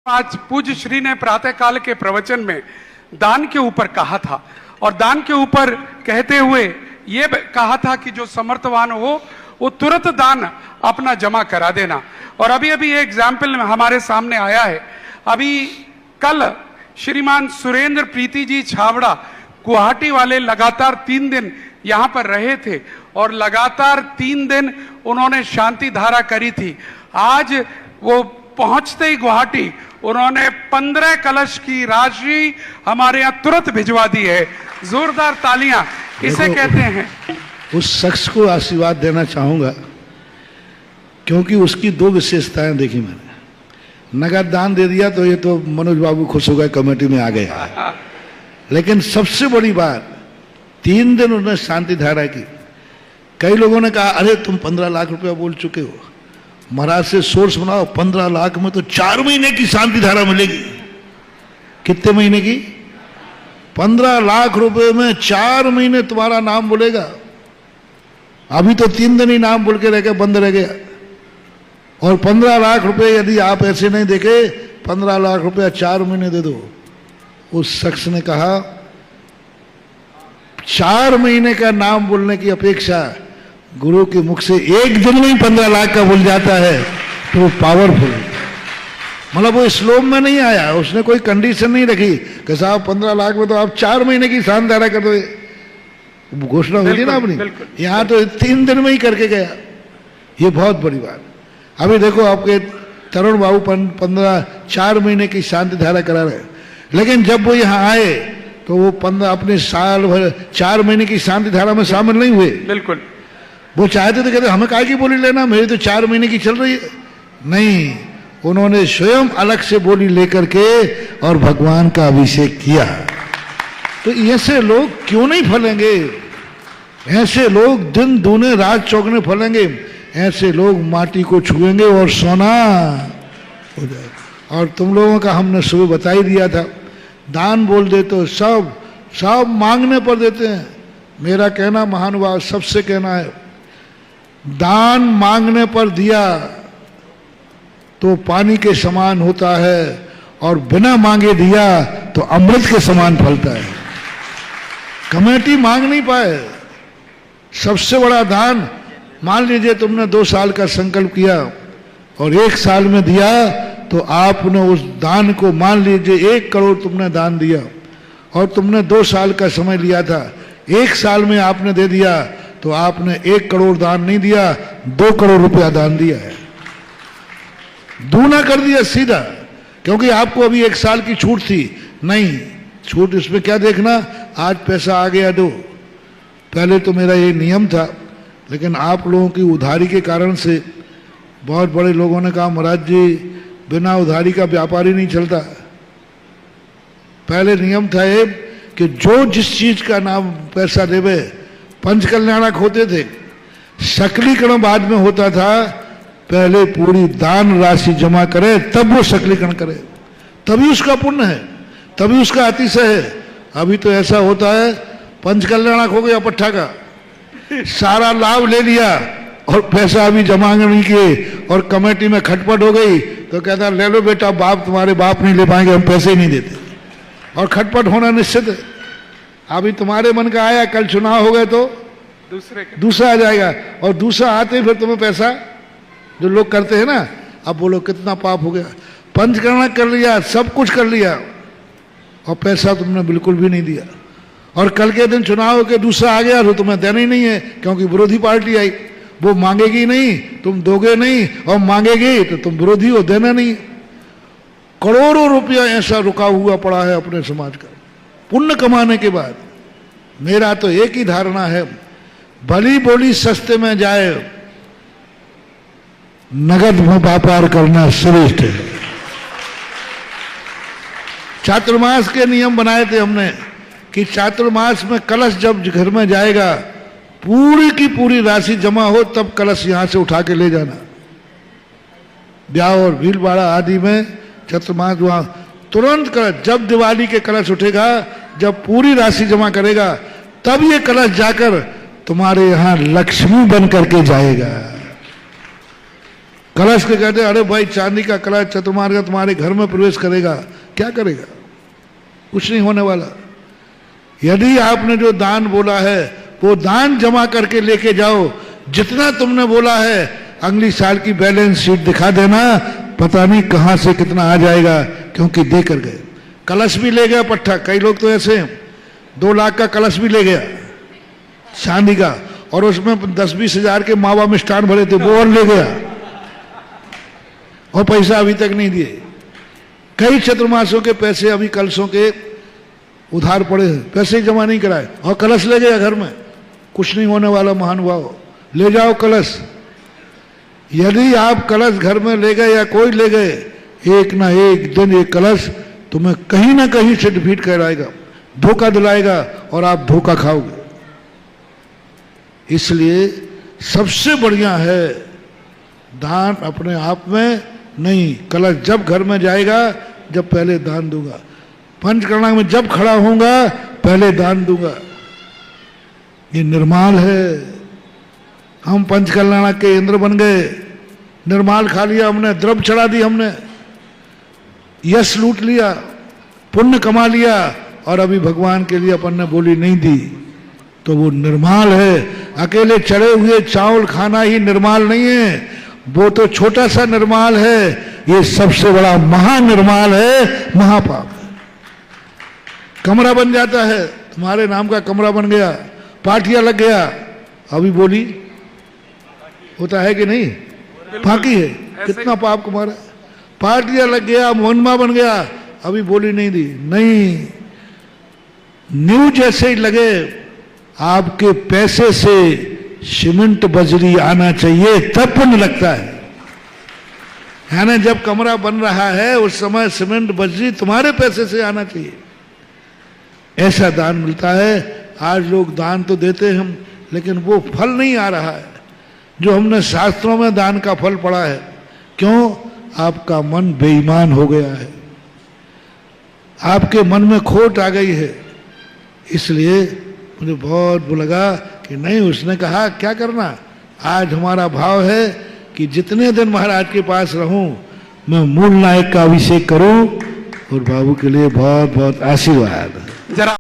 आज पूज्य श्री ने प्रातः काल के प्रवचन में दान के ऊपर कहा था और दान के ऊपर कहते हुए ये कहा था कि जो समर्थवान हो वो तुरंत दान अपना जमा करा देना। और अभी अभी ये एग्जाम्पल हमारे सामने आया है। अभी कल श्रीमान सुरेंद्र प्रीति जी छावड़ा गुवाहाटी वाले लगातार 3 दिन यहाँ पर रहे थे और लगातार 3 दिन उन्होंने शांति धारा करी थी। आज वो पहुंचते ही गुवाहाटी उन्होंने 15 कलश की राशि हमारे यहाँ तुरंत भिजवा दी है। जोरदार तालियां इसे कहते हैं। उस शख्स को आशीर्वाद देना चाहूंगा क्योंकि उसकी 2 विशेषताएं देखी मैंने। नगद दान दे दिया तो ये तो मनोज बाबू खुश हो गए, कमेटी में आ गए। लेकिन सबसे बड़ी बात 3 दिन उन्होंने शांति धारा की। कई लोगों ने कहा अरे तुम 15 लाख रुपया बोल चुके हो, महाराज से सोर्स बनाओ। 15 लाख में तो 4 महीने की शांति धारा मिलेगी। कितने महीने की? 15 लाख रुपए में 4 महीने तुम्हारा नाम बोलेगा। अभी तो 3 दिन ही नाम बोल के रह गया, बंद रह गया। और 15 लाख रुपए यदि आप ऐसे नहीं देखे, 15 लाख रुपया 4 महीने दे दो। उस शख्स ने कहा 4 महीने का नाम बोलने की अपेक्षा गुरु के मुख से 1 दिन में ही 15 लाख का बोल जाता है तो वो पावरफुल। मतलब वो स्लोम में नहीं आया, उसने कोई कंडीशन नहीं रखी कि साहब 15 लाख में तो आप 4 महीने की शांति धारा कर दो। घोषणा हुई थी ना अपनी, यहाँ तो 3 दिन में ही करके गया। ये बहुत बड़ी बात। अभी देखो आपके तरुण बाबू 4 महीने की शांति धारा करा रहे, लेकिन जब वो यहाँ आए तो वो 15 अपने साल भर 4 महीने की शांति धारा में शामिल नहीं हुए। बिल्कुल वो चाहते थे, कहते हमें काय की बोली लेना, मेरी तो 4 महीने की चल रही है। नहीं, उन्होंने स्वयं अलग से बोली लेकर के और भगवान का अभिषेक किया। तो ऐसे लोग क्यों नहीं फलेंगे? ऐसे लोग दिन दूने रात चौगने फलेंगे। ऐसे लोग माटी को छुएंगे और सोना हो जाएगा। और तुम लोगों का हमने सुबह बता ही दिया था, दान बोल दे तो सब मांगने पर देते हैं। मेरा कहना महानुभाव सबसे कहना है, दान मांगने पर दिया तो पानी के समान होता है और बिना मांगे दिया तो अमृत के समान फलता है। कमेटी मांग नहीं पाए। सबसे बड़ा दान, मान लीजिए तुमने 2 साल का संकल्प किया और 1 साल में दिया तो आपने उस दान को, मान लीजिए 1 करोड़ तुमने दान दिया और तुमने 2 साल का समय लिया था, 1 साल में आपने दे दिया तो आपने 1 करोड़ दान नहीं दिया, 2 करोड़ रुपया दान दिया है। दूना कर दिया सीधा, क्योंकि आपको अभी 1 साल की छूट थी। नहीं, छूट इसमें क्या देखना, आज पैसा आ गया दो। पहले तो मेरा ये नियम था, लेकिन आप लोगों की उधारी के कारण से बहुत बड़े लोगों ने कहा महाराज जी बिना उधारी का व्यापार ही नहीं चलता। पहले नियम था ये कि जो जिस चीज का नाम पैसा देवे, पंचकल्याणक होते थे, सकलीकरण बाद में होता था। पहले पूरी दान राशि जमा करे तब वो सकलीकरण करे, तभी उसका पुण्य है, तभी उसका अतिशय है। अभी तो ऐसा होता है, पंचकल्याणक हो गया पट्ठा का, सारा लाभ ले लिया और पैसा अभी जमा नहीं किए और कमेटी में खटपट हो गई तो कहता ले लो बेटा, बाप तुम्हारे बाप नहीं ले पाएंगे, हम पैसे ही नहीं देते। और खटपट होना निश्चित है। अभी तुम्हारे मन का आया, कल चुनाव हो गए तो दूसरा आ जाएगा और दूसरा आते ही फिर तुम्हें पैसा, जो लोग करते हैं ना, अब बोलो कितना पाप हो गया। पंचकर्णक कर लिया, सब कुछ कर लिया और पैसा तुमने बिल्कुल भी नहीं दिया। और कल के दिन चुनाव के दूसरा आ गया तो तुम्हें देना ही नहीं है, क्योंकि विरोधी पार्टी आई, वो मांगेगी नहीं, तुम दोगे नहीं, और मांगेगी तो तुम विरोधी हो, देना नहीं। करोड़ों रुपया ऐसा रुका हुआ पड़ा है अपने समाज का पुण्य कमाने के बाद। मेरा तो एक ही धारणा है, भली बोली सस्ते में जाए, नगद में व्यापार करना श्रेष्ठ है। चातुर्मास के नियम बनाए थे हमने कि चातुर्मास में कलश जब घर में जाएगा, पूरी की पूरी राशि जमा हो तब कलश यहां से उठा के ले जाना। ब्याह और भीलवाड़ा आदि में चातुर्मास वहां तुरंत कलश, जब दिवाली के कलश उठेगा, जब पूरी राशि जमा करेगा तब ये कलश जाकर तुम्हारे यहां लक्ष्मी बन करके जाएगा। कलश के कहते अरे भाई चांदी का कलश चतुर्मार्ग का तुम्हारे घर में प्रवेश करेगा, क्या करेगा? कुछ नहीं होने वाला। यदि आपने जो दान बोला है वो दान जमा करके लेके जाओ, जितना तुमने बोला है अगली साल की बैलेंस शीट दिखा देना, पता नहीं कहां से कितना आ जाएगा, क्योंकि दे कर गए। कलश भी ले गया पट्टा, कई लोग तो ऐसे 2 लाख का कलश भी ले गया चांदी का, और उसमें 10-20 हजार के मावा मिष्ठान भरे थे वो और ले गया, और पैसा अभी तक नहीं दिए। कई चतुर्मासों के पैसे अभी कलशों के उधार पड़े हैं, पैसे ही जमा नहीं कराए, और कलश ले गया घर में। कुछ नहीं होने वाला महानुभाव, ले जाओ कलश। यदि आप कलश घर में ले गए या कोई ले गए, एक ना एक दिन ये कलश तुम्हें कहीं ना कहीं से डिफीट कराएगा, धोखा दिलाएगा, और आप धोखा खाओगे। इसलिए सबसे बढ़िया है दान अपने आप में नहीं, कलश जब घर में जाएगा जब पहले दान दूंगा, पंचकर्णा में जब खड़ा होऊंगा पहले दान दूंगा। ये निर्माल है। हम पंचकल्याणा के इंद्र बन गए, निर्माल खा लिया हमने, द्रव्य चढ़ा दी हमने, यश लूट लिया, पुण्य कमा लिया, और अभी भगवान के लिए अपन ने बोली नहीं दी, तो वो निर्माल है। अकेले चढ़े हुए चावल खाना ही निर्माल नहीं है, वो तो छोटा सा निर्माल है, ये सबसे बड़ा महानिर्माल है, महापाप है। कमरा बन जाता है, तुम्हारे नाम का कमरा बन गया, पार्टियां लग गया, अभी बोली होता है कि नहीं? फाकी है, कितना पाप तुम्हारा। पार्टियां लग गया, मोहनमा बन गया, अभी बोली नहीं दी। नहीं, न्यू जैसे ही लगे आपके पैसे से सीमेंट बजरी आना चाहिए, तब पुण्य लगता है। यानी जब कमरा बन रहा है उस समय सीमेंट बजरी तुम्हारे पैसे से आना चाहिए, ऐसा दान मिलता है। आज लोग दान तो देते हैं हम, लेकिन वो फल नहीं आ रहा है जो हमने शास्त्रों में दान का फल पढ़ा है। क्यों? आपका मन बेईमान हो गया है, आपके मन में खोट आ गई है। इसलिए मुझे बहुत वो लगा कि नहीं, उसने कहा क्या करना। आज हमारा भाव है कि जितने दिन महाराज के पास रहूं मैं मूल नायक का अभिषेक करूं, और बाबू के लिए बहुत बहुत आशीर्वाद। जरा